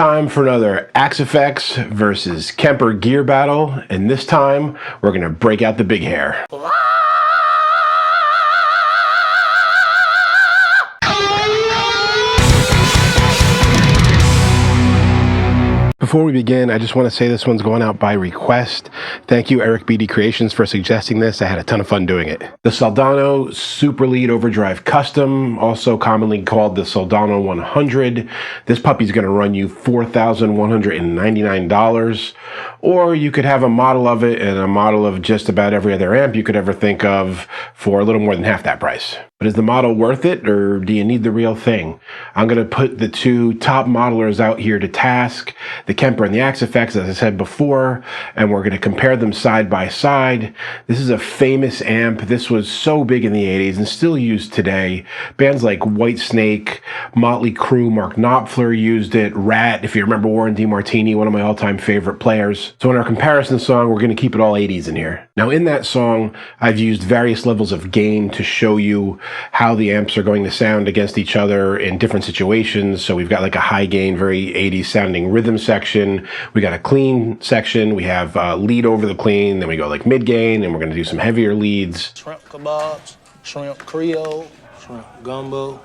time for another Axe Effects versus Kemper gear battle, and this time we're going to break out the big hair. Before we begin, I just want to say this one's going out by request. Thank you, Eric BD Creations, for suggesting this. I had a ton of fun doing it. The Soldano Super Lead Overdrive Custom, also commonly called the Soldano 100. This puppy's going to run you $4,199. Or you could have a model of it and a model of just about every other amp you could ever think of for a little more than half that price. But is the model worth it, or do you need the real thing? I'm going to put the two top modelers out here to task, the Kemper and the Axe Effects, as I said before, and we're going to compare them side by side. This is a famous amp. This was so big in the 80s and still used today. Bands like Whitesnake, Motley Crue, Mark Knopfler used it, Rat, if you remember Warren DeMartini, one of my all-time favorite players. So in our comparison song, we're going to keep it all 80s in here. Now in that song, I've used various levels of gain to show you how the amps are going to sound against each other in different situations. So we've got like a high gain, very 80s sounding rhythm section. We got a clean section. We have lead over the clean. Then we go like mid gain, and we're going to do some heavier leads. Shrimp kebabs, shrimp Creole, shrimp gumbo,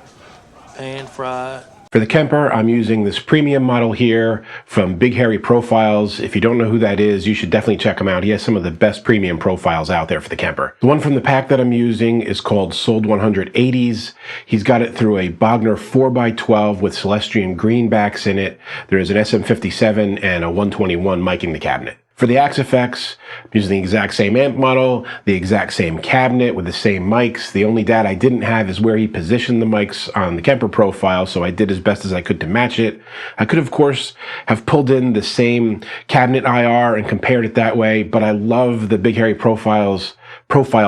pan fried. For the Kemper, I'm using this premium model here from Big Hairy Profiles. If you don't know who that is, you should definitely check him out. He has some of the best premium profiles out there for the Kemper. The one from the pack that I'm using is called Sold-100 80s. He's got it through a Bogner 4x12 with Celestian greenbacks in it. There is an SM57 and a 121 mic in the cabinet. For the Axe Effects, I'm using the exact same amp model, the exact same cabinet with the same mics. The only data I didn't have is where he positioned the mics on the Kemper profile, so I did as best as I could to match it. I could, of course, have pulled in the same cabinet IR and compared it that way, but I love the Big Hairy profile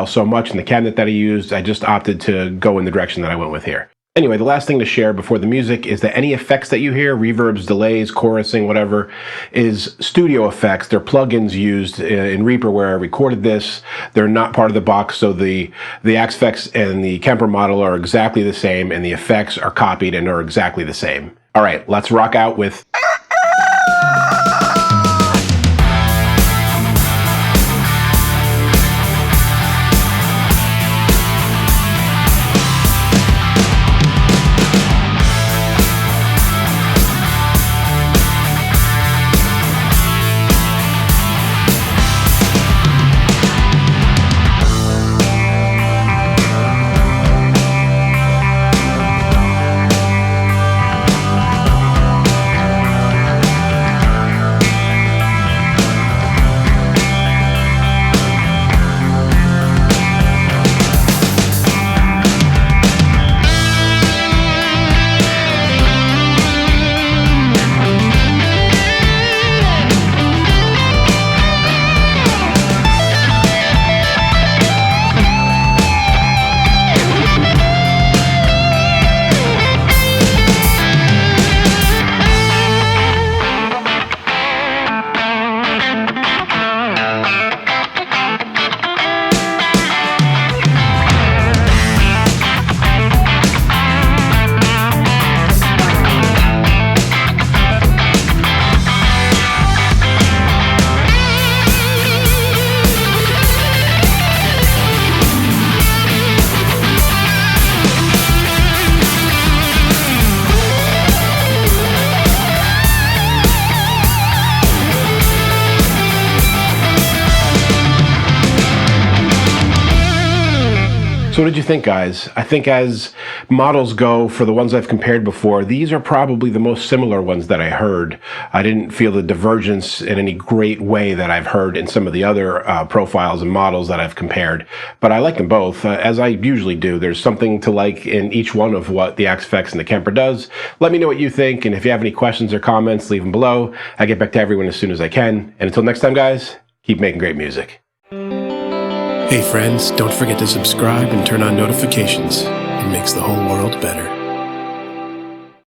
so much, and the cabinet that I used, I just opted to go in the direction that I went with here. Anyway, the last thing to share before the music is that any effects that you hear, reverbs, delays, chorusing, whatever, is studio effects. They're plugins used in Reaper where I recorded this. They're not part of the box, so the Axe Effects and the Kemper model are exactly the same, and the effects are copied and are exactly the same. All right, let's rock out with... So what did you think, guys? I think as models go, for the ones I've compared before, these are probably the most similar ones that I heard. I didn't feel the divergence in any great way that I've heard in some of the other profiles and models that I've compared. But I like them both, as I usually do. There's something to like in each one of what the Axe Effects and the Kemper does. Let me know what you think, and if you have any questions or comments, leave them below. I get back to everyone as soon as I can. And until next time, guys, keep making great music. Hey friends, don't forget to subscribe and turn on notifications. It makes the whole world better.